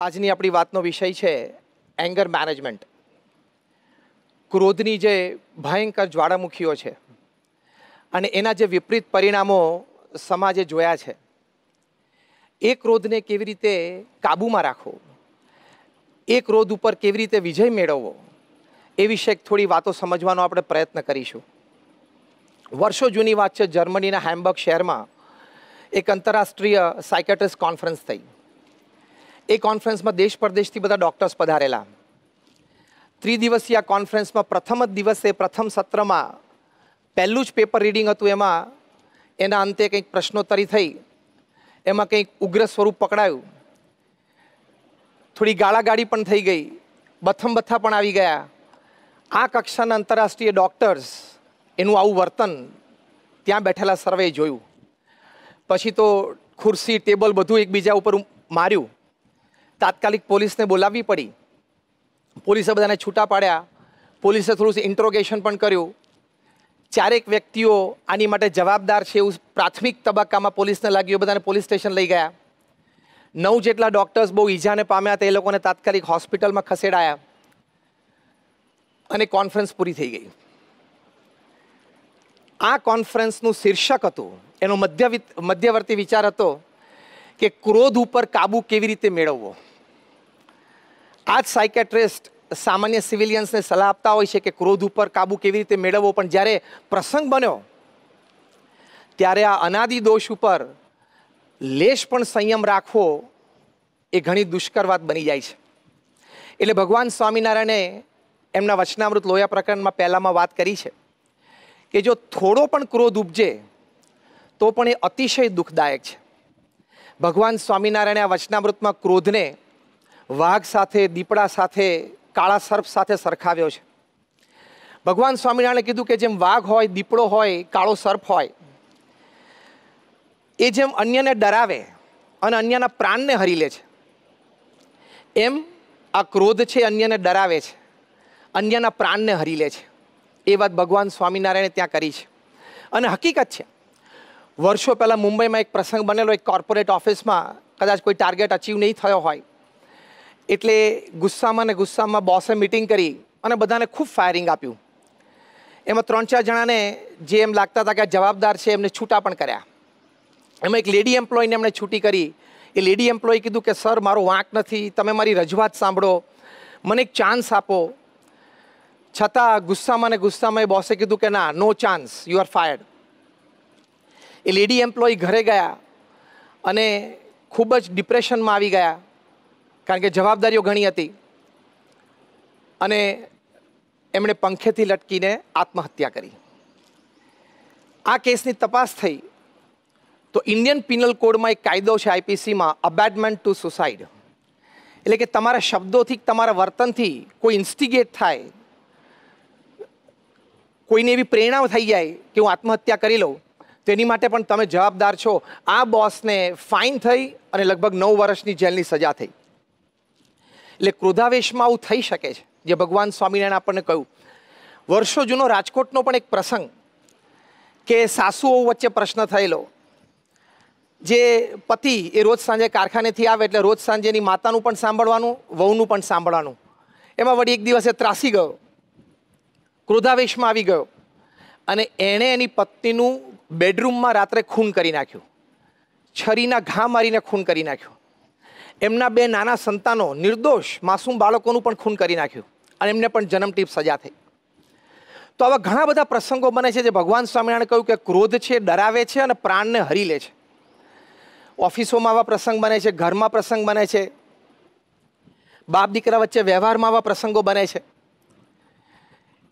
આજની આપણી વાતનો વિષય છે એંગર મેનેજમેન્ટ. ક્રોધની જે ભયંકર જ્વાળામુખીઓ છે અને એના જે વિપરીત પરિણામો સમાજે જોયા છે, એ ક્રોધને કેવી રીતે કાબૂમાં રાખવો, એ ક્રોધ ઉપર કેવી રીતે વિજય મેળવવો, એ વિશે થોડી વાતો સમજવાનો આપણે પ્રયત્ન કરીશું. વર્ષો જૂની વાત છે. જર્મનીના હેમ્બર્ગ શહેરમાં એક આંતરરાષ્ટ્રીય સાયકેટ્રિસ્ટ કોન્ફરન્સ થઈ. એ કોન્ફરન્સમાં દેશ પરદેશથી બધા ડૉક્ટર્સ પધારેલા. ત્રિદિવસીય આ કોન્ફરન્સમાં પ્રથમ જ દિવસે પ્રથમ સત્રમાં પહેલું જ પેપર રીડિંગ હતું. એમાં એના અંતે કંઈક પ્રશ્નોત્તરી થઈ, એમાં કંઈક ઉગ્ર સ્વરૂપ પકડાયું, થોડી ગાળાગાળી પણ થઈ ગઈ, બથમ-બથ્થા પણ આવી ગયા. આ કક્ષાના આંતરરાષ્ટ્રીય ડૉક્ટર્સ એનું આવું વર્તન ત્યાં બેઠેલા સર્વે જોયું. પછી તો ખુરશી ટેબલ બધું એકબીજા ઉપર માર્યું. તાત્કાલિક પોલીસને બોલાવવી પડી. પોલીસે બધાને છૂટા પાડ્યા. પોલીસે થોડું ઇન્ટ્રોગેશન પણ કર્યું. ચારેક વ્યક્તિઓ આની માટે જવાબદાર છે એવું પ્રાથમિક તબક્કામાં પોલીસને લાગ્યું. બધાને પોલીસ સ્ટેશન લઈ ગયા. 9 જેટલા ડૉક્ટર્સ બહુ ઈજાને પામ્યા હતા. એ લોકોને તાત્કાલિક હોસ્પિટલમાં ખસેડાયા અને કોન્ફરન્સ પૂરી થઈ ગઈ. આ કોન્ફરન્સનું શીર્ષક હતું, એનો મધ્યવર્તી વિચાર હતો કે ક્રોધ ઉપર કાબુ કેવી રીતે મેળવવો. આ જ સાયકેટ્રિસ્ટ સામાન્ય સિવિલિયન્સને સલાહ આપતા હોય છે કે ક્રોધ ઉપર કાબુ કેવી રીતે મેળવવો. પણ જ્યારે પ્રસંગ બન્યો ત્યારે આ અનાદિ દોષ ઉપર લેશ પણ સંયમ રાખવો એ ઘણી દુષ્કર વાત બની જાય છે. એટલે ભગવાન સ્વામિનારાયણે એમના વચનામૃત લોયા પ્રકરણમાં પહેલામાં વાત કરી છે કે જો થોડો પણ ક્રોધ ઉપજે તો પણ એ અતિશય દુઃખદાયક છે. ભગવાન સ્વામિનારાયણે આ વચનામૃતમાં ક્રોધને વાઘ સાથે, દીપડા સાથે, કાળા સર્પ સાથે સરખાવ્યો છે. ભગવાન સ્વામિનારાયણે કીધું કે જેમ વાઘ હોય, દીપડો હોય, કાળો સર્પ હોય, એ જેમ અન્યને ડરાવે અને અન્યના પ્રાણને હરી લે છે, એમ આ ક્રોધ છે અન્યને ડરાવે છે, અન્યના પ્રાણને હરી લે છે. એ વાત ભગવાન સ્વામિનારાયણે ત્યાં કરી છે. અને હકીકત છે, વર્ષો પહેલાં મુંબઈમાં એક પ્રસંગ બનેલો. એક કોર્પોરેટ ઓફિસમાં કદાચ કોઈ ટાર્ગેટ અચીવ નહીં થયો હોય એટલે ગુસ્સામાં ને ગુસ્સામાં બોસે મિટિંગ કરી અને બધાને ખૂબ ફાયરિંગ આપ્યું. એમાં 3-4 જણાને જે એમ લાગતા હતા કે આ જવાબદાર છે એમને છૂટા પણ કર્યા. એમાં એક લેડી એમ્પ્લોયને એમણે છૂટી કરી. એ લેડી એમ્પ્લોય કીધું કે સર, મારો વાંક નથી, તમે મારી રજૂઆત સાંભળો, મને એક ચાન્સ આપો. છતાં ગુસ્સામાં ને ગુસ્સામાં એ બોસે કીધું કે ના, no chance, you are fired. એ લેડી એમ્પ્લોય ઘરે ગયા અને ખૂબ જ ડિપ્રેશનમાં આવી ગયા, કારણ કે જવાબદારીઓ ઘણી હતી. અને એમણે પંખેથી લટકીને આત્મહત્યા કરી. આ કેસની તપાસ થઈ તો ઇન્ડિયન પિનલ કોડમાં એક કાયદો છે, આઈપીસીમાં, અબેટમેન્ટ ટુ સુસાઇડ. એટલે કે તમારા શબ્દોથી, તમારા વર્તનથી કોઈ ઇન્સ્ટિગેટ થાય, કોઈને એવી પ્રેરણા થઈ જાય કે હું આત્મહત્યા કરી લઉં, તો એની માટે પણ તમે જવાબદાર છો. આ બોસને ફાઇન થઈ અને લગભગ 9 વર્ષની જેલની સજા થઈ. એટલે ક્રોધાવેશમાં આવું થઈ શકે છે, જે ભગવાન સ્વામિનારાયણ આપણને કહ્યું. વર્ષો જૂનો રાજકોટનો પણ એક પ્રસંગ કે સાસુઓ વચ્ચે પ્રશ્ન થયેલો. જે પતિ એ રોજ સાંજે કારખાનેથી આવે એટલે રોજ સાંજે એની માતાનું પણ સાંભળવાનું, વહુનું પણ સાંભળવાનું. એમાં વળી એક દિવસે ત્રાસી ગયો, ક્રોધાવેશમાં આવી ગયો અને એણે એની પત્નીનું બેડરૂમમાં રાત્રે ખૂન કરી નાખ્યું. છરીના ઘા મારીને ખૂન કરી નાખ્યું. એમના 2 નાના સંતાનો, નિર્દોષ માસૂમ બાળકોનું પણ ખૂન કરી નાખ્યું અને એમને પણ જન્મટીપ સજા થઈ. તો આવા ઘણા બધા પ્રસંગો બને છે જે ભગવાન સ્વામિનારાયણે કહ્યું કે ક્રોધ છે ડરાવે છે અને પ્રાણને હરી લે છે. ઓફિસોમાં આવા પ્રસંગ બને છે, ઘરમાં પ્રસંગ બને છે, બાપ દીકરા વચ્ચે વ્યવહારમાં આવા પ્રસંગો બને છે.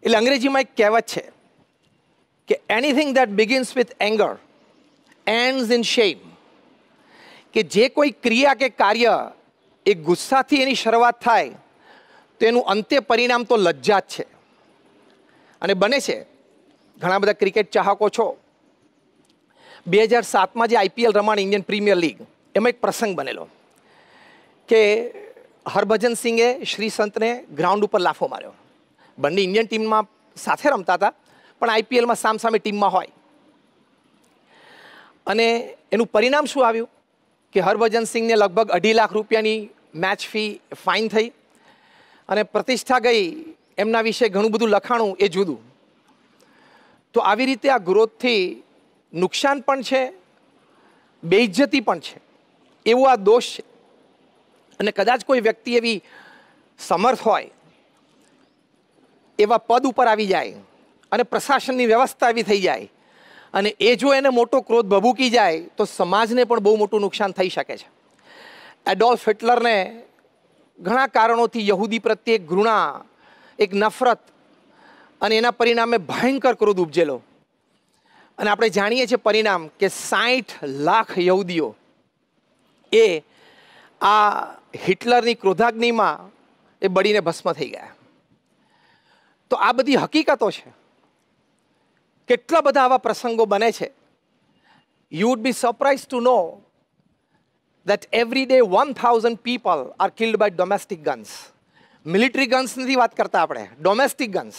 એટલે અંગ્રેજીમાં એક કહેવત છે કે anything that begins with anger ends in shame. કે જે કોઈ ક્રિયા કે કાર્ય એ ગુસ્સાથી એની શરૂઆત થાય તો એનું અંત્ય પરિણામ તો લજ્જા જ છે. અને બને છે, ઘણા બધા ક્રિકેટ ચાહકો છો, 2007માં જે આઈપીએલ રમાણ, ઇન્ડિયન પ્રીમિયર લીગ, એમાં એક પ્રસંગ બનેલો કે હરભજન સિંઘે શ્રીસંતને ગ્રાઉન્ડ ઉપર લાફો માર્યો. બંને ઇન્ડિયન ટીમમાં સાથે રમતા હતા, પણ આઈપીએલમાં સામસામે ટીમમાં હોય. અને એનું પરિણામ શું આવ્યું કે હરભજન સિંહને લગભગ 2.5 લાખ રૂપિયાની મેચ ફી ફાઇન થઈ અને પ્રતિષ્ઠા ગઈ, એમના વિશે ઘણું બધું લખાણું, એ જુદું. તો આવી રીતે આ ગ્રોથથી નુકસાન પણ છે, બેઇજ્જતી પણ છે, એવો આ દોષ છે. અને કદાચ કોઈ વ્યક્તિ એવી સમર્થ હોય, એવા પદ ઉપર આવી જાય અને પ્રશાસનની વ્યવસ્થા એવી થઈ જાય અને એ જો એને મોટો ક્રોધ ભભૂકી જાય તો સમાજને પણ બહુ મોટું નુકસાન થઈ શકે છે. એડોલ્ફ હિટલરને ઘણા કારણોથી યહૂદી પ્રત્યે ઘૃણા, એક નફરત અને એના પરિણામે ભયંકર ક્રોધ ઉપજેલો. અને આપણે જાણીએ છીએ પરિણામ કે 60 લાખ યહૂદીઓ એ આ હિટલરની ક્રોધાગ્નિમાં એ બળીને ભસ્મ થઈ ગયા. તો આ બધી હકીકતો છે. કેટલા બધા આવા પ્રસંગો બને છે. You would be surprise to know that every day 1000 people are killed by domestic guns. Military guns નથી વાત કરતા આપણે, ડોમેસ્ટિક ગન્સ,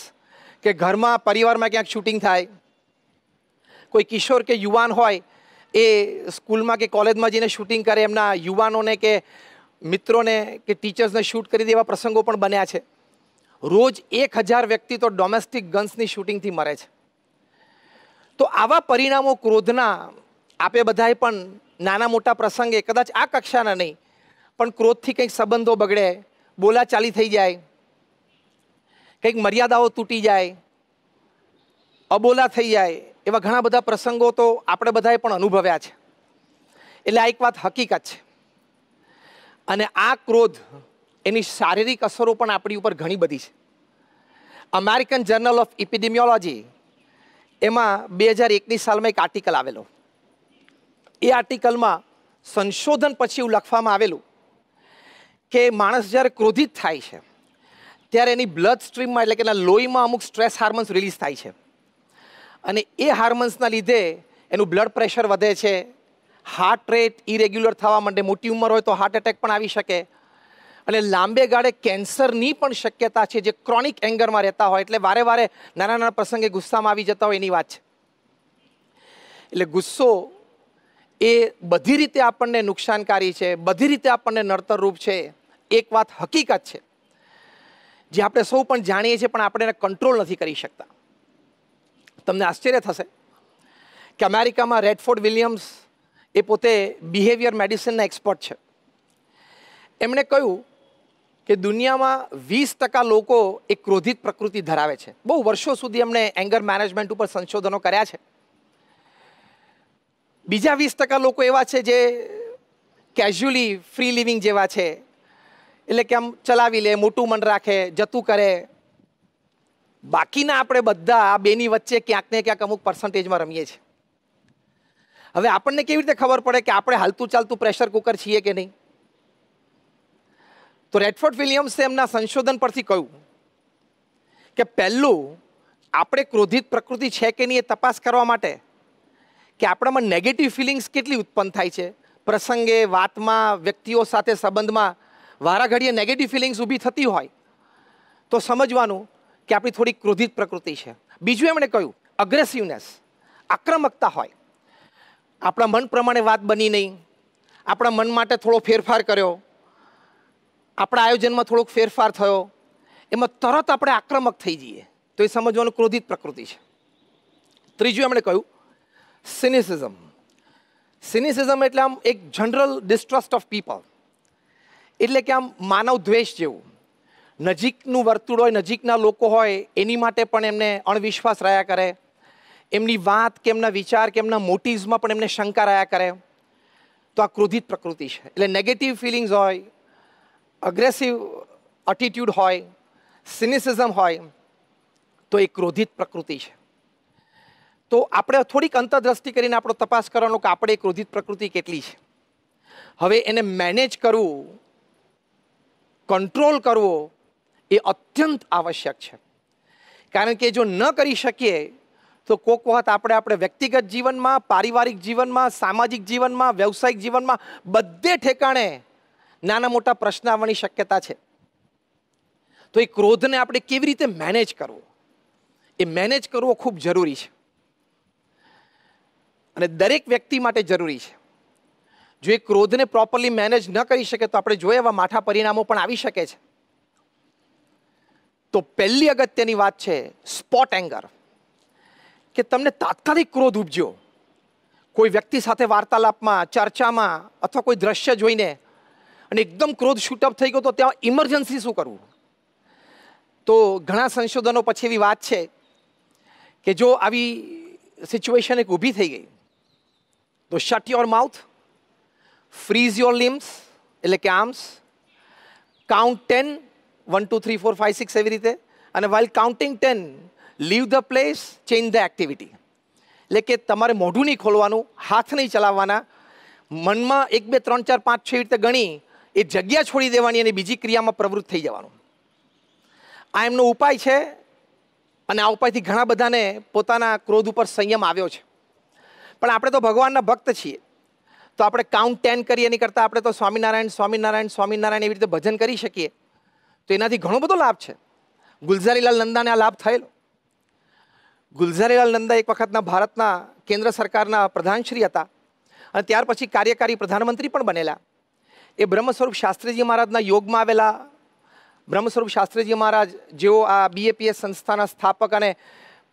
કે ઘરમાં પરિવારમાં ક્યાંક શૂટિંગ થાય, કોઈ કિશોર કે યુવાન હોય એ સ્કૂલમાં કે કોલેજમાં જઈને શૂટિંગ કરે, એમના યુવાનોને કે મિત્રોને કે ટીચર્સને શૂટ કરી દેવા પ્રસંગો પણ બન્યા છે. રોજ 1000 વ્યક્તિ તો ડોમેસ્ટિક ગન્સની શૂટિંગથી મરે છે. તો આવા પરિણામો ક્રોધના આપે બધાએ પણ નાના મોટા પ્રસંગે, કદાચ આ કક્ષાના નહીં પણ ક્રોધથી કંઈક સંબંધો બગડે, બોલાચાલી થઈ જાય, કંઈક મર્યાદાઓ તૂટી જાય, અબોલા થઈ જાય, એવા ઘણા બધા પ્રસંગો તો આપણે બધાએ પણ અનુભવ્યા છે. એટલે આ એક વાત હકીકત છે. અને આ ક્રોધ, એની શારીરિક અસરો પણ આપણી ઉપર ઘણી બધી છે. અમેરિકન જર્નલ ઓફ એપિડેમિયોલોજી એમાં 2001ની સાલમાં એક આર્ટિકલ આવેલો. એ આર્ટિકલમાં સંશોધન પછી એવું લખવામાં આવેલું કે માણસ જ્યારે ક્રોધિત થાય છે ત્યારે એની બ્લડ સ્ટ્રીમમાં, એટલે કે એના લોહીમાં અમુક સ્ટ્રેસ હાર્મોન્સ રિલીઝ થાય છે. અને એ હાર્મોન્સના લીધે એનું બ્લડ પ્રેશર વધે છે, હાર્ટ રેટ ઇરેગ્યુલર થવા માંડે, મોટી ઉંમર હોય તો હાર્ટ એટેક પણ આવી શકે, અને લાંબે ગાળે કેન્સરની પણ શક્યતા છે, જે ક્રોનિક એંગરમાં રહેતા હોય, એટલે વારે વારે નાના નાના પ્રસંગે ગુસ્સામાં આવી જતા હોય એની વાત છે. એટલે ગુસ્સો એ બધી રીતે આપણને નુકસાનકારી છે, બધી રીતે આપણને નડતરરૂપ છે. એક વાત હકીકત છે જે આપણે સૌ પણ જાણીએ છીએ, પણ આપણે એને કંટ્રોલ નથી કરી શકતા. તમને આશ્ચર્ય થશે કે અમેરિકામાં રેડફોર્ડ વિલિયમ્સ, એ પોતે બિહેવિયર મેડિસિનના એક્સપર્ટ છે. એમણે કહ્યું કે દુનિયામાં 20% લોકો એક ક્રોધિત પ્રકૃતિ ધરાવે છે. બહુ વર્ષો સુધી એમણે એંગર મેનેજમેન્ટ ઉપર સંશોધનો કર્યા છે. બીજા 20% લોકો એવા છે જે કેઝ્યુઅલી ફ્રી લિવિંગ જેવા છે, એટલે કે આમ ચલાવી લે, મોટું મન રાખે, જતું કરે. બાકીના આપણે બધા આ બેની વચ્ચે ક્યાંક ને ક્યાંક અમુક પર્સન્ટેજમાં રમીએ છીએ. હવે આપણને કેવી રીતે ખબર પડે કે આપણે હાલતું ચાલતું પ્રેશર કુકર છીએ કે નહીં? તો રેડફોર્ડ વિલિયમ્સે એમના સંશોધન પરથી કહ્યું કે પહેલું, આપણે ક્રોધિત પ્રકૃતિ છે કે નહીં એ તપાસ કરવા માટે કે આપણામાં નેગેટિવ ફિલિંગ્સ કેટલી ઉત્પન્ન થાય છે. પ્રસંગે, વાતમાં, વ્યક્તિઓ સાથે સંબંધમાં વારાઘડીએ નેગેટિવ ફિલિંગ્સ ઊભી થતી હોય તો સમજવાનું કે આપણી થોડી ક્રોધિત પ્રકૃતિ છે. બીજું એમણે કહ્યું, અગ્રેસિવનેસ, આક્રમકતા હોય, આપણા મન પ્રમાણે વાત બની નહીં, આપણા મન માટે થોડો ફેરફાર કર્યો, આપણા આયોજનમાં થોડોક ફેરફાર થયો, એમાં તરત આપણે આક્રમક થઈ જઈએ, તો એ સમજવાનું ક્રોધિત પ્રકૃતિ છે. ત્રીજું એમણે કહ્યું, સિનિસિઝમ. સિનિસિઝમ એટલે આમ એક જનરલ ડિસ્ટ્રસ્ટ ઓફ પીપલ, એટલે કે આમ માનવ દ્વેષ જેવું. નજીકનું વર્તુળ હોય, નજીકના લોકો હોય, એની માટે પણ એમને અણવિશ્વાસ રહ્યા કરે, એમની વાત કે એમના વિચાર કે એમના મોટિવ્સમાં પણ એમને શંકા રહ્યા કરે. તો આ ક્રોધિત પ્રકૃતિ છે. એટલે નેગેટિવ ફિલિંગ્સ હોય, અગ્રેસિવ એટીટ્યુડ હોય, સિનિસિઝમ હોય, તો એ ક્રોધિત પ્રકૃતિ છે. તો આપણે થોડીક અંતરદ્રષ્ટિ કરીને આપણો તપાસ કરવાનો કે આપણે એ ક્રોધિત પ્રકૃતિ કેટલી છે. હવે એને મેનેજ કરવું, કંટ્રોલ કરવો એ અત્યંત આવશ્યક છે. કારણ કે જો ન કરી શકીએ તો કોક વખત આપણે વ્યક્તિગત જીવનમાં, પારિવારિક જીવનમાં, સામાજિક જીવનમાં, વ્યવસાયિક જીવનમાં બધે ઠેકાણે નાના મોટા પ્રશ્ન આવવાની શક્યતા છે. તો એ ક્રોધને આપણે કેવી રીતે મેનેજ કરવો, એ મેનેજ કરવો ખૂબ જરૂરી છે અને દરેક વ્યક્તિ માટે જરૂરી છે. જો એ ક્રોધને પ્રોપરલી મેનેજ ન કરી શકે તો આપણે જોઈએ એવા માઠા પરિણામો પણ આવી શકે છે. તો પહેલી અગત્યની વાત છે સ્પોટ એંગર, કે તમને તાત્કાલિક ક્રોધ ઉપજ્યો કોઈ વ્યક્તિ સાથે વાર્તાલાપમાં, ચર્ચામાં અથવા કોઈ દ્રશ્ય જોઈને અને એકદમ ક્રોધ શૂટઅપ થઈ ગયો, તો ત્યાં ઇમરજન્સી શું કરવું? તો ઘણા સંશોધનો પછી એવી વાત છે કે જો આવી સિચ્યુએશન એક ઊભી થઈ ગઈ તો shut your mouth, freeze your limbs એટલે કે આર્મ્સ, કાઉન્ટ 10, 1 2 3 4 5 6 એવી રીતે, અને while counting 10 leave the place, change the activity. એટલે કે તમારે મોઢું નહીં ખોલવાનું, હાથ નહીં ચલાવવાના, મનમાં 1 2 3 4 5 6 એવી રીતે ગણી એ જગ્યા છોડી દેવાની અને બીજી ક્રિયામાં પ્રવૃત્ત થઈ જવાનું. આ એમનો ઉપાય છે અને આ ઉપાયથી ઘણા બધાને પોતાના ક્રોધ ઉપર સંયમ આવ્યો છે. પણ આપણે તો ભગવાનના ભક્ત છીએ, તો આપણે કાઉન્ટ 10 કરીએ એની કરતાં આપણે તો સ્વામિનારાયણ સ્વામિનારાયણ સ્વામિનારાયણ એવી રીતે ભજન કરી શકીએ, તો એનાથી ઘણો બધો લાભ છે. ગુલઝારીલાલ નંદાને આ લાભ થયેલો. ગુલઝારીલાલ નંદા એક વખતના ભારતના કેન્દ્ર સરકારના પ્રધાનશ્રી હતા અને ત્યાર પછી કાર્યકારી પ્રધાનમંત્રી પણ બનેલા. એ બ્રહ્મ સ્વરૂપ શાસ્ત્રીજી મહારાજના યોગમાં આવેલા. બ્રહ્મ સ્વરૂપ શાસ્ત્રીજી મહારાજ જેઓ આ BAPS સંસ્થાના સ્થાપક અને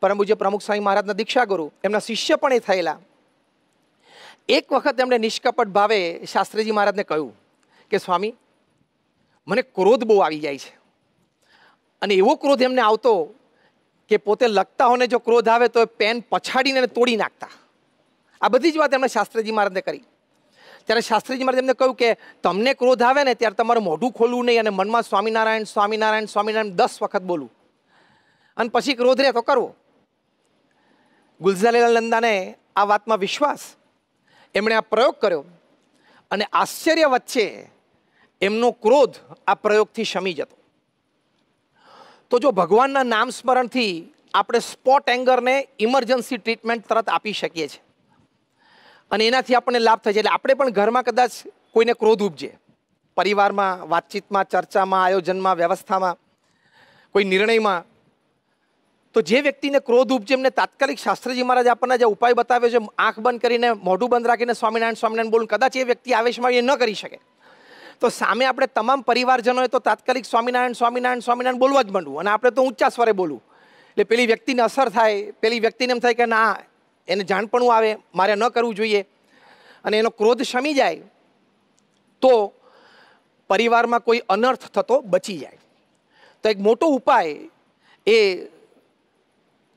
પરમ પૂજ્ય પ્રમુખ સ્વામી મહારાજના દીક્ષા ગુરુ, એમના શિષ્ય પણ એ થયેલા. એક વખત એમણે નિષ્કપટ ભાવે શાસ્ત્રીજી મહારાજને કહ્યું કે સ્વામી, મને ક્રોધ બહુ આવી જાય છે. અને એવો ક્રોધ એમને આવતો કે પોતે લખતા હોને જો ક્રોધ આવે તો પેન પછાડીને તોડી નાખતા. આ બધી જ વાત એમણે શાસ્ત્રીજી મહારાજને કરી. ત્યારે શાસ્ત્રીજી મહારાજ એમને કહ્યું કે તમને ક્રોધ આવે ને ત્યારે તમારું મોઢું ખોલવું નહીં અને મનમાં સ્વામિનારાયણ સ્વામિનારાયણ સ્વામિનારાયણ 10 વખત બોલવું અને પછી ક્રોધ રહે તો કરવો. ગુલઝારીલાલ નંદાને આ વાતમાં વિશ્વાસ, એમણે આ પ્રયોગ કર્યો અને આશ્ચર્ય વચ્ચે એમનો ક્રોધ આ પ્રયોગથી શમી જતો. તો જો ભગવાનના નામ સ્મરણથી આપણે સ્પોટ એંગરને ઇમરજન્સી ટ્રીટમેન્ટ તરત આપી શકીએ છીએ અને એનાથી આપણને લાભ થાય છે. એટલે આપણે પણ ઘરમાં કદાચ કોઈને ક્રોધ ઉપજે, પરિવારમાં, વાતચીતમાં, ચર્ચામાં, આયોજનમાં, વ્યવસ્થામાં, કોઈ નિર્ણયમાં, તો જે વ્યક્તિને ક્રોધ ઉપજે એમને તાત્કાલિક શાસ્ત્રીજી મહારાજ આપણને જે ઉપાય બતાવ્યો છે, આંખ બંધ કરીને મોઢું બંધ રાખીને સ્વામિનારાયણ સ્વામિનારાયણ બોલું, કદાચ એ વ્યક્તિ આવેશમાં એ ન કરી શકે તો સામે આપણે તમામ પરિવારજનોએ તો તાત્કાલિક સ્વામિનારાયણ સ્વામિનારાયણ સ્વામિનારાયણ બોલવા જ માંડવું અને આપણે તો ઊંચા સ્વરે બોલવું. એટલે પેલી વ્યક્તિને અસર થાય, પેલી વ્યક્તિને એમ થાય કે ના, એને જાણપણું આવે, મારે ન કરવું જોઈએ અને એનો ક્રોધ શમી જાય તો પરિવારમાં કોઈ અનર્થ થતો બચી જાય. તો એક મોટો ઉપાય એ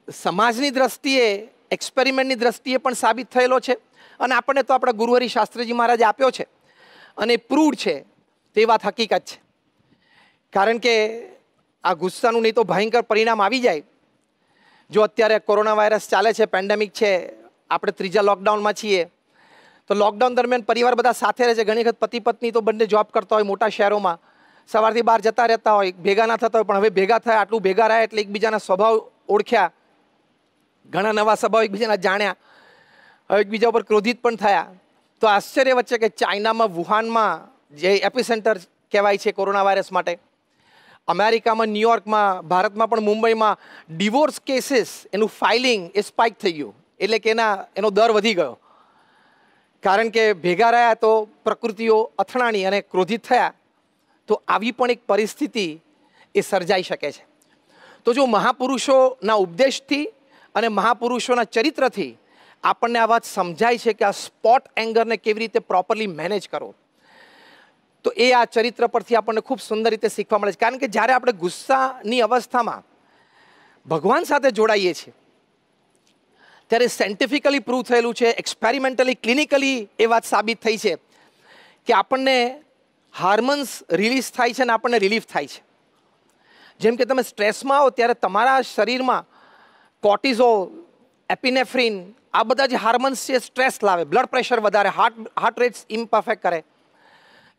સમાજની દ્રષ્ટિએ, એક્સપેરિમેન્ટની દ્રષ્ટિએ પણ સાબિત થયેલો છે અને આપણને તો આપણા ગુરુહરિ શાસ્ત્રીજી મહારાજે આપ્યો છે અને પ્રૂડ છે. તે વાત હકીકત છે. કારણ કે આ ગુસ્સાનું નહીં તો ભયંકર પરિણામ આવી જાય. જો અત્યારે કોરોના વાયરસ ચાલે છે, પેન્ડેમિક છે, આપણે 3જા લોકડાઉનમાં છીએ, તો લોકડાઉન દરમિયાન પરિવાર બધા સાથે રહે છે. ઘણી વખત પતિ પત્ની તો બંને જોબ કરતા હોય મોટા શહેરોમાં, સવારથી બહાર જતા રહેતા હોય, ભેગા ના થતા હોય, પણ હવે ભેગા થયા, આટલું ભેગા રહ્યા એટલે એકબીજાના સ્વભાવ ઓળખ્યા, ઘણા નવા સ્વભાવ એકબીજાના જાણ્યા, હવે એકબીજા ઉપર ક્રોધિત પણ થયા. તો આશ્ચર્ય વચ્ચે કે ચાઇનામાં વુહાનમાં જે એપિસેન્ટર કહેવાય છે કોરોના વાયરસ માટે, અમેરિકામાં ન્યુયોર્કમાં, ભારતમાં પણ મુંબઈમાં ડિવોર્સ કેસીસ એનું ફાઇલિંગ એ સ્પાઇક થઈ ગયું. એટલે કે એનો દર વધી ગયો. કારણ કે ભેગા રહ્યા તો પ્રકૃતિઓ અથડાણી અને ક્રોધિત થયા. તો આવી પણ એક પરિસ્થિતિ એ સર્જાઈ શકે છે. તો જો મહાપુરુષોના ઉપદેશથી અને મહાપુરુષોના ચરિત્રથી આપણને આ વાત સમજાય છે કે આ સ્પોટ એંગરને કેવી રીતે પ્રોપરલી મેનેજ કરો, તો એ આ ચરિત્ર પરથી આપણને ખૂબ સુંદર રીતે શીખવા મળે છે. કારણ કે જ્યારે આપણે ગુસ્સાની અવસ્થામાં ભગવાન સાથે જોડાઈએ છીએ ત્યારે સાયન્ટિફિકલી પ્રૂવ થયેલું છે, એક્સપેરિમેન્ટલી, ક્લિનિકલી એ વાત સાબિત થઈ છે કે આપણને હાર્મોન્સ રિલીઝ થાય છે અને આપણને રિલીફ થાય છે. જેમ કે તમે સ્ટ્રેસમાં આવો ત્યારે તમારા શરીરમાં કોર્ટિઝોલ, એપિનેફ્રિન, આ બધા જે હાર્મોન્સ છે સ્ટ્રેસ લાવે, બ્લડ પ્રેશર વધારે, હાર્ટ રેટ્સ ઇમ્પરફેક્ટ કરે,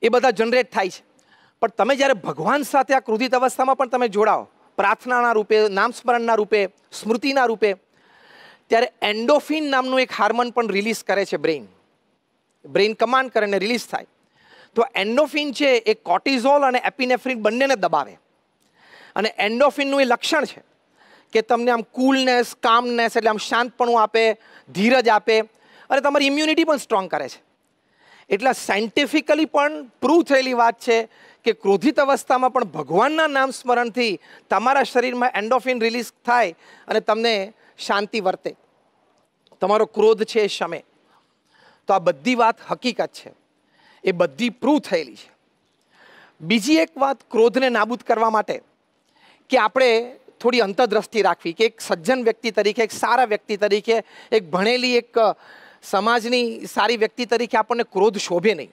એ બધા જનરેટ થાય છે. પણ તમે જ્યારે ભગવાન સાથે આ ક્રોધિત અવસ્થામાં પણ તમે જોડાઓ, પ્રાર્થનાના રૂપે, નામસ્મરણના રૂપે, સ્મૃતિના રૂપે, ત્યારે એન્ડોફિન નામનું એક હાર્મોન પણ રિલીઝ કરે છે બ્રેઇન કમાન્ડ કરે ને રિલીઝ થાય. તો એન્ડોફિન છે એ કોર્ટિઝોલ અને એપિનેફ્રિન બંનેને દબાવે અને એન્ડોફિનનું એ લક્ષણ છે કે તમને આમ કુલનેસ, કામનેસ એટલે આમ શાંતપણું આપે, ધીરજ આપે અને તમારી ઇમ્યુનિટી પણ સ્ટ્રોંગ કરે છે. એટલા સાયન્ટિફિકલી પણ પ્રૂવ થયેલી વાત છે કે ક્રોધિત અવસ્થામાં પણ ભગવાનના નામ સ્મરણથી તમારા શરીરમાં એન્ડોર્ફિન રિલીઝ થાય અને તમને શાંતિ વર્તે, તમારો ક્રોધ છે એ શમે. તો આ બધી વાત હકીકત છે, એ બધી પ્રૂવ થયેલી છે. બીજી એક વાત ક્રોધને નાબૂદ કરવા માટે કે આપણે થોડી અંતર્દ્રષ્ટિ રાખવી કે એક સજ્જન વ્યક્તિ તરીકે, એક સારા વ્યક્તિ તરીકે, એક ભણેલી એક સમાજની સારી વ્યક્તિ તરીકે આપણને ક્રોધ શોભે નહીં.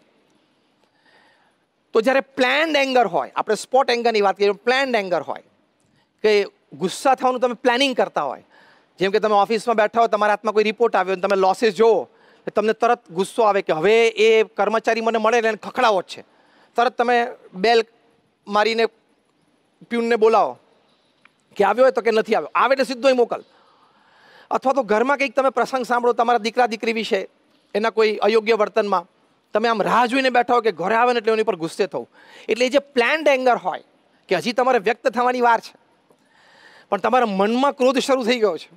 તો જ્યારે પ્લાન્ડ એંગર હોય, આપણે સ્પોટ એંગરની વાત કરીએ, પ્લાન્ડ એંગર હોય કે ગુસ્સા થવાનું તમે પ્લાનિંગ કરતા હોય, જેમ કે તમે ઓફિસમાં બેઠા હો, તમારા હાથમાં કોઈ રિપોર્ટ આવ્યો અને તમે લોસીસ જોવો, તમને તરત ગુસ્સો આવે કે હવે એ કર્મચારી મને મળે ને એને ખખડાવો જ છે. તરત તમે બેલ મારીને પ્યુનને બોલાવો કે આવ્યો હોય તો કે નથી આવ્યો, આવે એટલે સીધો મોકલ. અથવા તો ઘરમાં કંઈક તમે પ્રસંગ સાંભળો તમારા દીકરા દીકરી વિશે, એના કોઈ અયોગ્ય વર્તનમાં, તમે આમ રાહ જોઈને બેઠા હો કે ઘરે આવે ને એટલે એની પર ગુસ્સે થવું. એટલે એ જે પ્લાન્ડ એંગર હોય કે હજી તમારે વ્યક્ત થવાની વાર છે પણ તમારા મનમાં ક્રોધ શરૂ થઈ ગયો છે,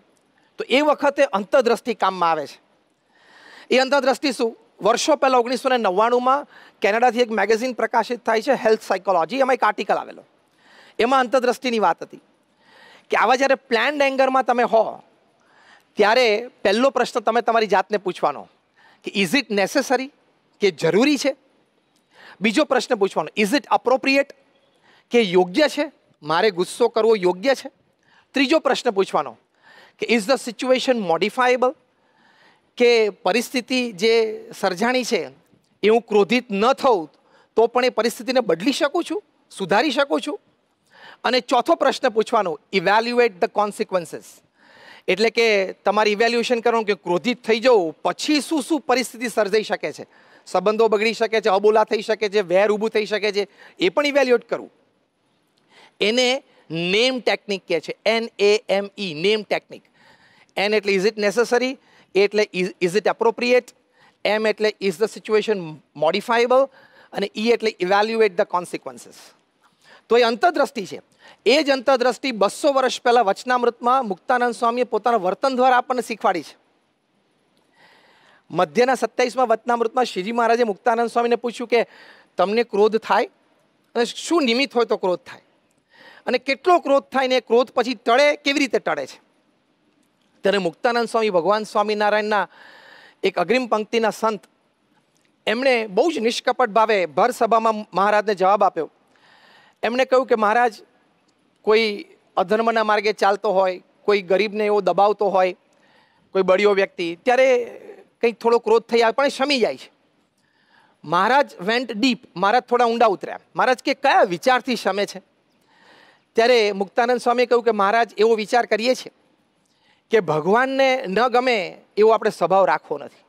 તો એ વખતે અંતર્દ્રષ્ટિ કામમાં આવે છે. એ અંતર્દ્રષ્ટિ શું? વર્ષો પહેલાં 1999માં કેનેડાથી એક મેગેઝિન પ્રકાશિત થાય છે, હેલ્થ સાયકોલોજી, એમાં એક આર્ટિકલ આવેલો. એમાં અંતર્દ્રષ્ટિની વાત હતી કે આવા જ્યારે પ્લાન્ડ એંગરમાં તમે હો ત્યારે પહેલો પ્રશ્ન તમે તમારી જાતને પૂછવાનો કે ઇઝ ઇટ નેસેસરી, કે જરૂરી છે. બીજો પ્રશ્ન પૂછવાનો ઇઝ ઇટ અપ્રોપ્રિએટ, કે યોગ્ય છે, મારે ગુસ્સો કરવો યોગ્ય છે. ત્રીજો પ્રશ્ન પૂછવાનો કે ઇઝ ધ સિચ્યુએશન મોડિફાયેબલ, કે પરિસ્થિતિ જે સર્જાણી છે એ હું ક્રોધિત ન થઉં તો પણ એ પરિસ્થિતિને બદલી શકું છું, સુધારી શકું છું. અને ચોથો પ્રશ્ન પૂછવાનો ઇવેલ્યુએટ ધ કોન્સિક્વન્સીસ, એટલે કે તમારે ઇવેલ્યુએશન કરવાનું કે ક્રોધિત થઈ જવું પછી શું શું પરિસ્થિતિ સર્જાઈ શકે છે, સંબંધો બગડી શકે છે, અબોલા થઈ શકે છે, વેર ઊભું થઈ શકે છે, એ પણ ઇવેલ્યુએટ કરવું. એને નેમ ટેકનિક કહે છે, NAME, નેમ ટેકનિક. N એટલે ઇઝ ઇટ નેસેસરી, A એટલે ઇઝ ઇટ એપ્રોપ્રિએટ, M એટલે ઇઝ ધ સિચ્યુએશન મોડિફાયેબલ અને E એટલે ઇવેલ્યુએટ ધ કોન્સિક્વન્સીસ. તો એ અંતર્દ્રષ્ટિ છે. એ જ અંતર્દ્રષ્ટિ 200 વર્ષ પહેલાં વચનામૃતમાં મુક્તાનંદ સ્વામીએ પોતાના વર્તન દ્વારા આપણને શીખવાડી છે. મધ્યના 27માં વચનામૃતમાં શ્રીજી મહારાજે મુક્તાનંદ સ્વામીને પૂછ્યું કે તમને ક્રોધ થાય અને શું નિમિત્ત હોય તો ક્રોધ થાય, અને કેટલો ક્રોધ થાય ને ક્રોધ પછી ટળે કેવી રીતે ટળે છે. ત્યારે મુક્તાનંદ સ્વામી ભગવાન સ્વામિનારાયણના એક અગ્રિમ પંક્તિના સંત, એમણે બહુ જ નિષ્કપટ ભાવે ભર સભામાં મહારાજને જવાબ આપ્યો. એમણે કહ્યું કે મહારાજ, કોઈ અધર્મના માર્ગે ચાલતો હોય, કોઈ ગરીબને એવો દબાવતો હોય, કોઈ બળિયો વ્યક્તિ, ત્યારે કંઈક થોડો ક્રોધ થઈ આવે પણ એ શમી જાય છે. મહારાજ વેન્ટ ડીપ, મહારાજ થોડા ઊંડા ઉતર્યા. મહારાજ કે કયા વિચારથી શમે છે? ત્યારે મુક્તાનંદ સ્વામીએ કહ્યું કે મહારાજ, એવો વિચાર કરીએ છીએ કે ભગવાનને ન ગમે એવો આપણે સ્વભાવ રાખવો નથી.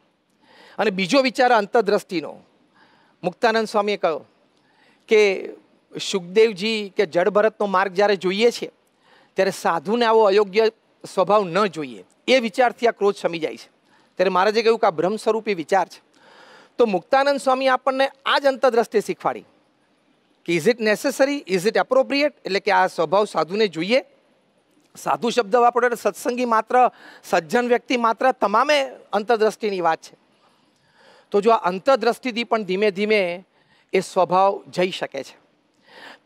અને બીજો વિચાર અંતર્દ્રષ્ટિનો. મુક્તાનંદ સ્વામીએ કહ્યું કે સુખદેવજી કે જડ ભરતનો માર્ગ જ્યારે જોઈએ છે ત્યારે સાધુને આવો અયોગ્ય સ્વભાવ ન જોઈએ, એ વિચારથી આ ક્રોધ શમી જાય છે. ત્યારે મહારાજે કહ્યું કે આ બ્રહ્મ સ્વરૂપી વિચાર છે. તો મુક્તાનંદ સ્વામી આપણને આ જ અંતર્દ્રષ્ટિ શીખવાડી કે is it necessary, is it appropriate, એટલે કે આ સ્વભાવ સાધુને જોઈએ. સાધુ શબ્દ વાપરો એટલે સત્સંગી માત્ર, સજ્જન વ્યક્તિ માત્ર, તમામે અંતર્દ્રષ્ટિની વાત છે. તો જો આ અંતર્દ્રષ્ટિથી પણ ધીમે ધીમે એ સ્વભાવ જઈ શકે છે.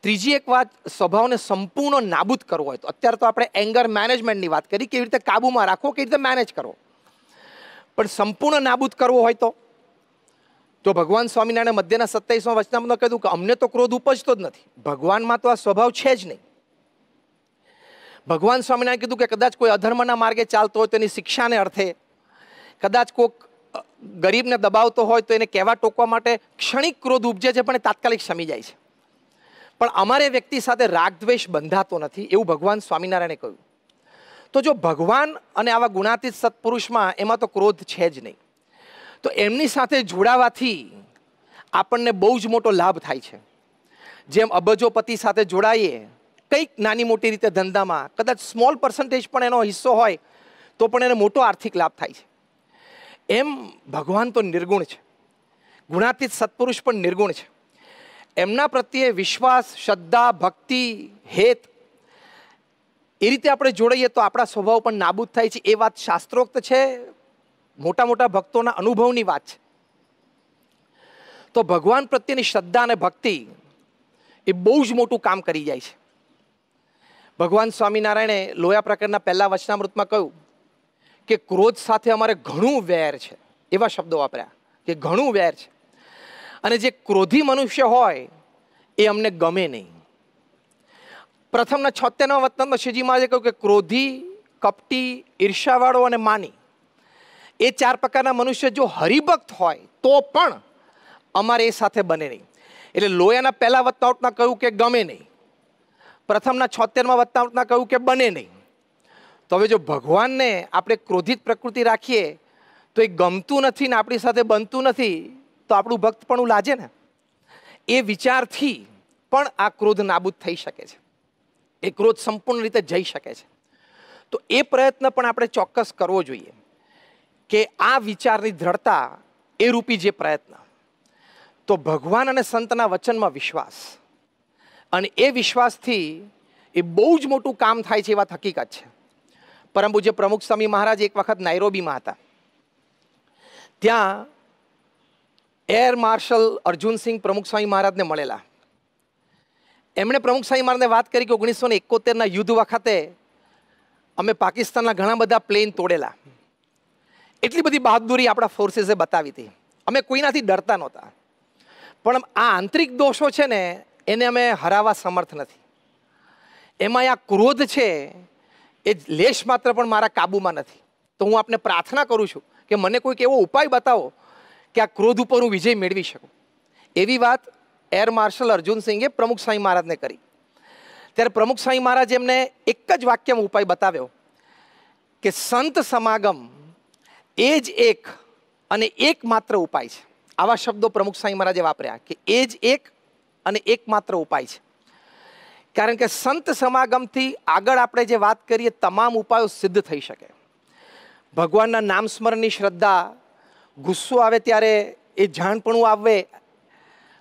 ત્રીજી એક વાત, સ્વભાવને સંપૂર્ણ નાબૂદ કરવો હોય તો, અત્યારે તો આપણે એંગર મેનેજમેન્ટની વાત કરી, કેવી રીતે કાબૂમાં રાખવો, કેવી રીતે મેનેજ કરવો. પણ સંપૂર્ણ નાબૂદ કરવો હોય તો ભગવાન સ્વામિનારાયણ મધ્યના 27માં વચનામૃતમાં કહ્યું કે અમને તો ક્રોધ ઉપજતો જ નથી, ભગવાનમાં તો આ સ્વભાવ છે જ નહીં. ભગવાન સ્વામિનારાયણ કીધું કે કદાચ કોઈ અધર્મના માર્ગે ચાલતો હોય તો એની શિક્ષાને અર્થે, કદાચ કોઈક ગરીબને દબાવતો હોય તો એને કહેવા ટોકવા માટે ક્ષણિક ક્રોધ ઉપજે છે પણ એ તાત્કાલિક શમી જાય છે. પણ અમારે વ્યક્તિ સાથે રાગદ્વેષ બંધાતો નથી, એવું ભગવાન સ્વામિનારાયણે કહ્યું. તો જો ભગવાન અને આવા ગુણાતીત સત્પુરુષમાં એમાં તો ક્રોધ છે જ નહીં, તો એમની સાથે જોડાવાથી આપણને બહુ જ મોટો લાભ થાય છે. જેમ અબજોપતિ સાથે જોડાઈએ કંઈક નાની મોટી રીતે ધંધામાં, કદાચ સ્મોલ પર્સન્ટેજ પણ એનો હિસ્સો હોય તો પણ એને મોટો આર્થિક લાભ થાય છે. એમ ભગવાન તો નિર્ગુણ છે, ગુણાતીત સત્પુરુષ પણ નિર્ગુણ છે. એમના પ્રત્યે વિશ્વાસ, શ્રદ્ધા, ભક્તિ, હેત એ રીતે આપણે જોડાઈએ તો આપણા સ્વભાવ પણ નાબૂદ થાય છે. એ વાત શાસ્ત્રોક્ત છે, મોટા મોટા ભક્તોના અનુભવની વાત છે. તો ભગવાન પ્રત્યેની શ્રદ્ધા અને ભક્તિ એ બહુ જ મોટું કામ કરી જાય છે. ભગવાન સ્વામિનારાયણે લોયા પ્રકરણના પહેલા વચનામૃતમાં કહ્યું કે ક્રોધ સાથે અમારે ઘણું વેર છે, એવા શબ્દો વાપર્યા કે ઘણું વેર છે, અને જે ક્રોધી મનુષ્ય હોય એ અમને ગમે નહીં. પ્રથમના 76મા વચનમાં શ્રીજી મહારાજે કહ્યું કે ક્રોધી, કપટી, ઈર્ષાવાળો અને માની, એ 4 પ્રકારના મનુષ્ય જો હરિભક્ત હોય તો પણ અમારે એ સાથે બને નહીં. એટલે લોયાના પહેલા વચનામૃતમાં કહ્યું કે ગમે નહીં, પ્રથમના 76મા વચનામૃતમાં કહ્યું કે બને નહીં. તો હવે જો ભગવાનને આપણે ક્રોધિત પ્રકૃતિ રાખીએ તો એ ગમતું નથી ને આપણી સાથે બનતું નથી, તો આપણું ભક્ત પણ લાજે ને. એ વિચારથી પણ આ ક્રોધ નાબૂદ થઈ શકે છે, એ ક્રોધ સંપૂર્ણ રીતે જઈ શકે છે. તો એ પ્રયત્ન પણ આપણે ચોક્કસ કરવો જોઈએ કે આ વિચારની દ્રઢતા એ રૂપી જે પ્રયત્ન, તો ભગવાન અને સંતના વચનમાં વિશ્વાસ, અને એ વિશ્વાસથી એ બહુ જ મોટું કામ થાય છે, એ વાત હકીકત છે. પરમ પૂજ્ય પ્રમુખ સ્વામી મહારાજ એક વખત નાઇરોબીમાં હતા. ત્યાં એર માર્શલ અર્જુનસિંહ પ્રમુખ સ્વામી મહારાજને મળેલા. એમણે પ્રમુખ સ્વામી મહારાજને વાત કરી કે 1971ના યુદ્ધ વખતે અમે પાકિસ્તાનના ઘણા બધા પ્લેન તોડેલા. એટલી બધી બહાદુરી આપણા ફોર્સીસે બતાવી હતી, અમે કોઈનાથી ડરતા નહોતા. પણ આ આંતરિક દોષો છે ને, એને અમે હરાવવા સમર્થ નથી. એમાં આ ક્રોધ છે એ લેશ માત્ર પણ મારા કાબૂમાં નથી. તો હું આપને પ્રાર્થના કરું છું કે મને કોઈક એવો ઉપાય બતાવો કે આ ક્રોધ ઉપર હું વિજય મેળવી શકું. એવી વાત એર માર્શલ અર્જુનસિંહે પ્રમુખ સ્વામી મહારાજને કરી. ત્યારે પ્રમુખ સ્વામી મહારાજ એમને એક જ વાક્યમાં ઉપાય બતાવ્યો કે સંત સમાગમ એ જ એક અને એકમાત્ર ઉપાય છે. આવા શબ્દો પ્રમુખ સ્વામી મહારાજે વાપર્યા કે એ જ એક અને એકમાત્ર ઉપાય છે. કારણ કે સંત સમાગમથી આગળ આપણે જે વાત કરીએ તમામ ઉપાયો સિદ્ધ થઈ શકે. ભગવાનના નામ સ્મરણની શ્રદ્ધા, ગુસ્સો આવે ત્યારે એ જાણપણું આવે,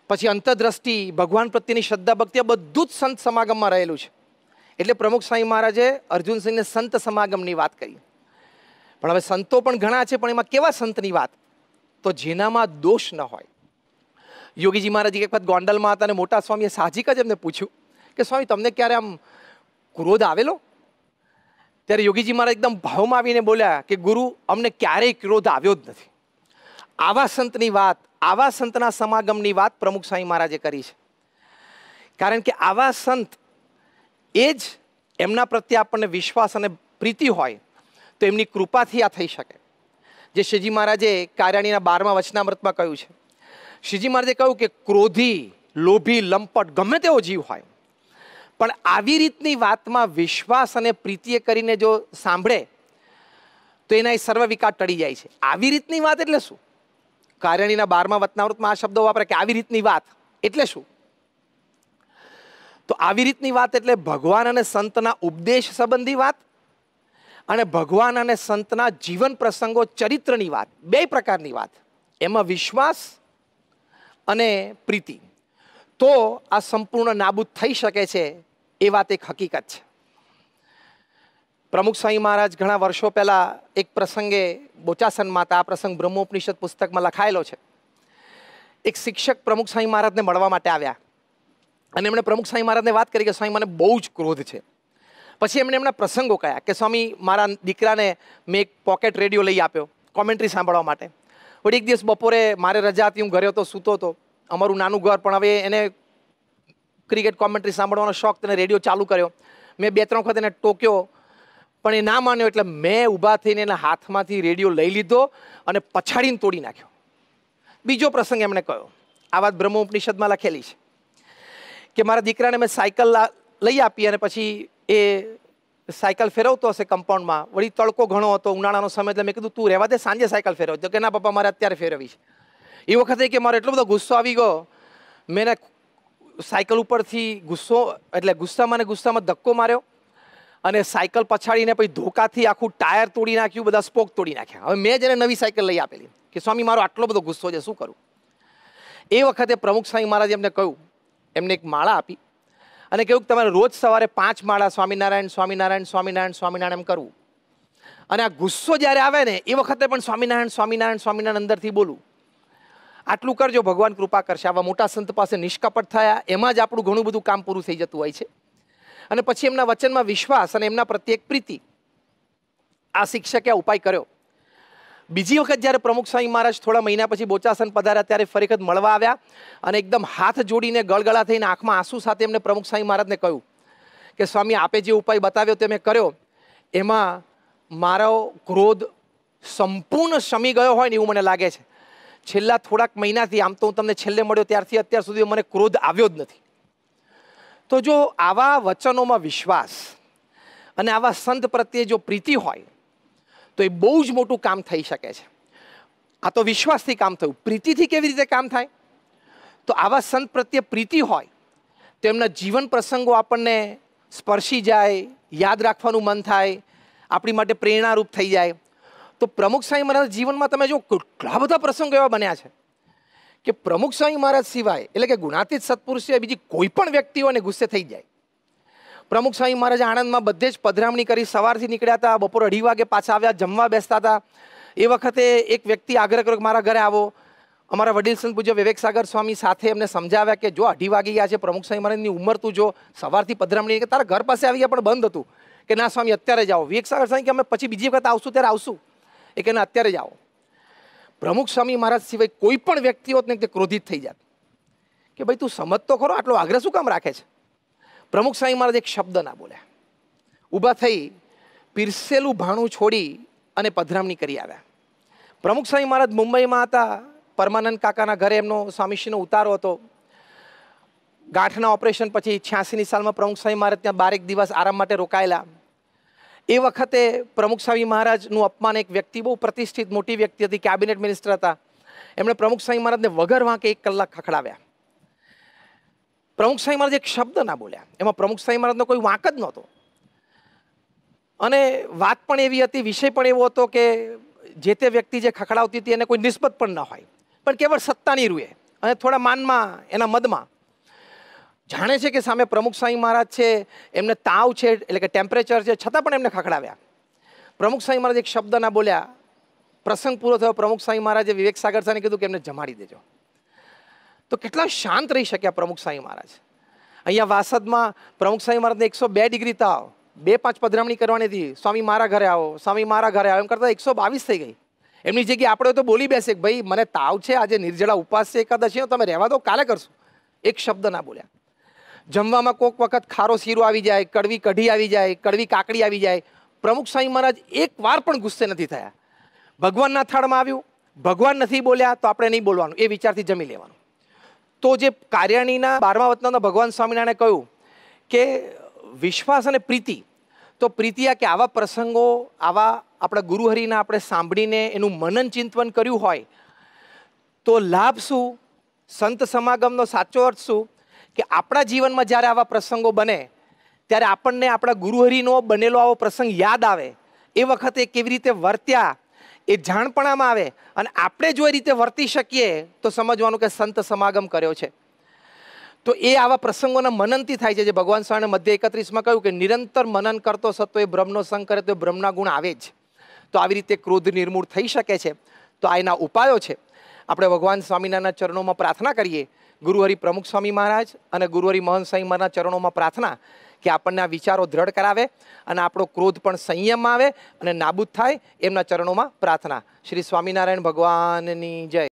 પછી અંતરદ્રષ્ટિ, ભગવાન પ્રત્યેની શ્રદ્ધા ભક્તિ, આ બધું જ સંત સમાગમમાં રહેલું છે. એટલે પ્રમુખ સ્વામી મહારાજે અર્જુનસિંહને સંત સમાગમની વાત કરી. પણ હવે સંતો પણ ઘણા છે, પણ એમાં કેવા સંતની વાત? તો જેનામાં દોષ ન હોય. યોગીજી મહારાજ એક વખત ગોંડલમાં હતા અને મોટા સ્વામીએ સાહજિક જ એમને પૂછ્યું કે સ્વામી તમને ક્યારે આમ ક્રોધ આવેલો? ત્યારે યોગીજી મહારાજ એકદમ ભાવમાં આવીને બોલ્યા કે ગુરુ, અમને ક્યારેય ક્રોધ આવ્યો જ નથી. આવા સંતની વાત, આવા સંતના સમાગમની વાત પ્રમુખ સ્વામી મહારાજે કરી છે. કારણ કે આવા સંત એ જ એમના પ્રત્યે આપણને વિશ્વાસ અને પ્રીતિ હોય તો એમની કૃપાથી આ થઈ શકે. જે શ્રીજી મહારાજે કાર્યાણીના 12મા વચનામૃતમાં કહ્યું છે. શ્રીજી મહારાજે કહ્યું કે ક્રોધી, લોભી, લંપટ ગમે તેવો જીવ હોય, પણ આવી રીતની વાતમાં વિશ્વાસ અને પ્રીતિએ કરીને જો સાંભળે તો એના એ સર્વ વિકાર ટળી જાય છે. આવી રીતની વાત એટલે શું? કાર્યાણીના 12મા વચનામૃતમાં આ શબ્દો વાપરે કે આવી રીતની વાત એટલે શું? તો આવી રીતની વાત એટલે ભગવાન અને સંતના ઉપદેશ સંબંધી વાત અને ભગવાન અને સંતના જીવન પ્રસંગો, ચરિત્રની વાત, 2 પ્રકારની વાત. એમાં વિશ્વાસ અને પ્રીતિ, તો આ સંપૂર્ણ નાબૂદ થઈ શકે છે. એ વાત એક હકીકત છે. પ્રમુખ સ્વામી મહારાજ ઘણા વર્ષો પહેલા એક પ્રસંગે બોચાસનમાં હતા. આ પ્રસંગ બ્રહ્મોપનિષદ પુસ્તકમાં લખાયેલો છે. એક શિક્ષક પ્રમુખ સ્વામી મહારાજને મળવા માટે આવ્યા અને એમણે પ્રમુખ સ્વામી મહારાજને વાત કરી કે સ્વામી મને બહુ જ ક્રોધ છે. પછી એમના પ્રસંગો કયા કે સ્વામી મારા દીકરાને મેં એક પોકેટ રેડિયો લઈ આપ્યો કોમેન્ટ્રી સાંભળવા માટે. વળી એક દિવસ બપોરે મારે રજા હતી, હું ઘરે હતો, સૂતો હતો. અમારું નાનું ઘર, પણ હવે એને ક્રિકેટ કોમેન્ટ્રી સાંભળવાનો શોખ, તેને રેડિયો ચાલુ કર્યો. મેં 2-3 વખત એને ટોક્યો પણ એ ના માન્યો. એટલે મેં ઊભા થઈને એના હાથમાંથી રેડિયો લઈ લીધો અને પછાડીને તોડી નાખ્યો. બીજો પ્રસંગ એમણે કહ્યો, આ વાત બ્રહ્મોપનિષદમાં લખેલી છે કે મારા દીકરાને મેં સાયકલ લઈ આપી અને પછી એ સાયકલ ફેરવતો હશે કમ્પાઉન્ડમાં. વળી તડકો ઘણો હતો, ઉનાળાનો સમય, એટલે મેં કીધું તું રહેવા દે, સાંજે સાયકલ ફેરવ. તો કે ના પપ્પા, મારે અત્યારે ફેરવવી છે. એ વખતે કે મારો એટલો બધો ગુસ્સો આવી ગયો, મેં સાયકલ ઉપરથી ગુસ્સામાં ધક્કો માર્યો અને સાયકલ પછાડીને પછી ધોકાથી આખું ટાયર તોડી નાખ્યું, બધા સ્પોક તોડી નાખ્યા. હવે મેં જ એને નવી સાયકલ લઈ આપેલી કે સ્વામી મારો આટલો બધો ગુસ્સો છે, શું કરું? એ વખતે પ્રમુખ સ્વામી મહારાજે એમને કહ્યું, એમને એક માળા આપી અને કહ્યું કે તમારે રોજ સવારે 5 માળા સ્વામિનારાયણ સ્વામિનારાયણ સ્વામિનારાયણ સ્વામિનારાયણ કરવું. અને આ ગુસ્સો જ્યારે આવે ને એ વખતે પણ સ્વામિનારાયણ સ્વામિનારાયણ સ્વામિનારાયણ અંદરથી બોલું. આટલું કરજો, ભગવાન કૃપા કરશે. આવા મોટા સંત પાસે નિષ્કપટ થયા, એમાં જ આપણું ઘણું બધું કામ પૂરું થઈ જતું હોય છે. અને પછી એમના વચનમાં વિશ્વાસ અને એમના પ્રત્યે પ્રીતિ, આ શિક્ષકે આ ઉપાય કર્યો. બીજી વખત જ્યારે પ્રમુખ સ્વામી મહારાજ થોડા મહિના પછી બોચાસન પધાર્યા ત્યારે ફરી વખત મળવા આવ્યા અને એકદમ હાથ જોડીને ગળગળા થઈને આંખમાં આંસુ સાથે એમને પ્રમુખ સ્વામી મહારાજને કહ્યું કે સ્વામી, આપે જે ઉપાય બતાવ્યો તે મેં કર્યો, એમાં મારો ક્રોધ સંપૂર્ણ શમી ગયો હોય ને એવું મને લાગે છે. છેલ્લા થોડાક મહિનાથી, આમ તો હું તમને છેલ્લે મળ્યો ત્યારથી અત્યાર સુધી મને ક્રોધ આવ્યો જ નથી. તો જો આવા વચનોમાં વિશ્વાસ અને આવા સંત પ્રત્યે જો પ્રીતિ હોય તો એ બહુ જ મોટું કામ થઈ શકે છે. આ તો વિશ્વાસથી કામ થયું. પ્રીતિથી કેવી રીતે કામ થાય? તો આવા સંત પ્રત્યે પ્રીતિ હોય તો એમના જીવન પ્રસંગો આપણને સ્પર્શી જાય, યાદ રાખવાનું મન થાય, આપણી માટે પ્રેરણારૂપ થઈ જાય. તો પ્રમુખ સ્વામી મહારાજ જીવનમાં તમે જો કેટલા બધા પ્રસંગો એવા બન્યા છે કે પ્રમુખ સ્વામી મહારાજ સિવાય, એટલે કે ગુણાતીત સત્પુરુષ સિવાય બીજી કોઈ પણ વ્યક્તિઓને ગુસ્સે થઈ જાય. પ્રમુખ સ્વામી મહારાજ આણંદમાં બધે જ પધરામણી કરી, સવારથી નીકળ્યા હતા, બપોર 2:30 વાગે પાછા આવ્યા, જમવા બેસતા હતા. એ વખતે એક વ્યક્તિ આગ્રહ કર્યો કે મારા ઘરે આવો. અમારા વડીલ સંત પૂજ્ય વિવેક સાગર સ્વામી સાથે એમને સમજાવ્યા કે જો 2:30 વાગી ગયા છે, પ્રમુખ સ્વામી મહારાજની ઉંમર તું જો, સવારથી પધરામણી, કે તારા ઘર પાસે આવી ગયા પણ બંધ હતું. કે ના સ્વામી અત્યારે જાઓ. વિવેક સાગર સ્વામી કે અમે પછી બીજી વખત આવશું ત્યારે આવશું. એ કે ના અત્યારે જાઓ. પ્રમુખ સ્વામી મહારાજ સિવાય કોઈ પણ વ્યક્તિ હોત ને તે ક્રોધિત થઈ જાત કે ભાઈ તું સમજ તો ખરો, આટલો આગ્રહ શું કામ રાખે છે. પ્રમુખ સ્વામી મહારાજ એક શબ્દ ના બોલ્યા, ઊભા થઈ પીરસેલું ભાણું છોડી અને પધરામણી કરી આવ્યા. પ્રમુખ સ્વામી મહારાજ મુંબઈમાં હતા, પરમાનંદ કાકાના ઘરે એમનો સ્વામીશ્રીનો ઉતારો હતો. ગાંઠના ઓપરેશન પછી 86ની સાલમાં પ્રમુખ સ્વામી મહારાજ ત્યાં 12 દિવસ આરામ માટે રોકાયેલા. એ વખતે પ્રમુખ સ્વામી મહારાજનું અપમાન એક વ્યક્તિ, બહુ પ્રતિષ્ઠિત મોટી વ્યક્તિ હતી, કેબિનેટ મિનિસ્ટર હતા, એમણે પ્રમુખ સ્વામી મહારાજને વગર વાંકે 1 કલાક ખખડાવ્યા. પ્રમુખ સ્વામી મહારાજ એક શબ્દ ના બોલ્યા. એમાં પ્રમુખ સ્વામી મહારાજનો કોઈ વાંક જ નહોતો. અને વાત પણ એવી હતી, વિષય પણ એવો હતો કે જે તે વ્યક્તિ જે ખખડાવતી હતી એને કોઈ નિસ્બત પણ ન હોય, પણ કેવળ સત્તાની રૂએ અને થોડા માનમાં, એના મદમાં જાણે છે કે સામે પ્રમુખ સ્વામી મહારાજ છે, એમને તાવ છે, એટલે કે ટેમ્પરેચર છે, છતાં પણ એમને ખખડાવ્યા. પ્રમુખ સ્વામી મહારાજ એક શબ્દ ના બોલ્યા. પ્રસંગ પૂરો થયો. પ્રમુખ સ્વામી મહારાજે વિવેક સાગર સાહેબને કીધું કે એમને જમાડી દેજો. તો કેટલા શાંત રહી શક્યા પ્રમુખ સ્વામી મહારાજ. અહીંયા વાસદમાં પ્રમુખ સ્વામી મહારાજને 102 ડિગ્રી તાવ, 2-5 પધરામણી કરવાની હતી, સ્વામી મારા ઘરે આવો, સ્વામી મારા ઘરે આવો, એમ કરતા 122 થઈ ગઈ. એમની જગ્યાએ આપણે તો બોલી બેસે કે ભાઈ મને તાવ છે, આજે નિર્જળા ઉપવાસ છે, એકાદશી, તમે રહેવા દો, કાલે કરશું. એક શબ્દ ના બોલ્યા. જમવામાં કોઈક વખત ખારો શીરો આવી જાય, કડવી કઢી આવી જાય, કડવી કાકડી આવી જાય, પ્રમુખ સ્વામી મહારાજ એક વાર પણ ગુસ્સે નથી થયા. ભગવાનના થાળમાં આવ્યું, ભગવાન નથી બોલ્યા તો આપણે નહીં બોલવાનું, એ વિચારથી જમી લેવાનું. તો જે કાર્યાણીના 12મા વતનના ભગવાન સ્વામિનારાયણે કહ્યું કે વિશ્વાસ અને પ્રીતિ, તો પ્રીતિ આ કે આવા પ્રસંગો, આવા આપણા ગુરુહરિના આપણે સાંભળીને એનું મનન ચિંતન કર્યું હોય તો લાભ શું, સંત સમાગમનો સાચો અર્થ શું કે આપણા જીવનમાં જ્યારે આવા પ્રસંગો બને ત્યારે આપણને આપણા ગુરુહરિનો બનેલો આવો પ્રસંગ યાદ આવે. એ વખતે કેવી રીતે વર્ત્યા એ જાણપણામાં આવે અને આપણે જો એ રીતે વર્તી શકીએ તો સમજવાનું કે સંત સમાગમ કર્યો છે. તો એ આવા પ્રસંગોના મનનથી થાય છે. જે ભગવાન સ્વામીએ મધ્ય 31માં કહ્યું કે નિરંતર મનન કરતો સત્વ એ બ્રહ્મનો સંગ કરે તો બ્રહ્મના ગુણ આવે જ. તો આવી રીતે ક્રોધ નિર્મૂળ થઈ શકે છે. તો આ એના ઉપાયો છે. આપણે ભગવાન સ્વામિનારાયણના ચરણોમાં પ્રાર્થના કરીએ, ગુરુહરિ પ્રમુખ સ્વામી મહારાજ અને ગુરુહરિ મહંત સ્વામી મહારાજના ચરણોમાં પ્રાર્થના કે આપણને આ વિચારો દ્રઢ કરાવે અને આપણો ક્રોધ પણ સંયમમાં આવે અને નાબૂદ થાય. એમના ચરણોમાં પ્રાર્થના. શ્રી સ્વામિનારાયણ ભગવાનની જય.